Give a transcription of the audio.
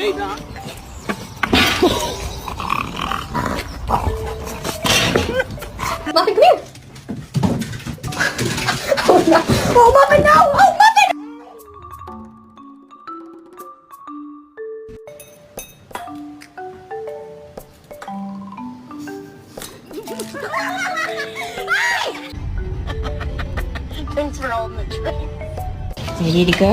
May not. Muffin, come here! Oh no! Oh, Muffin, no! Oh, Muffin! Thanks for holding the tray. Ready to go?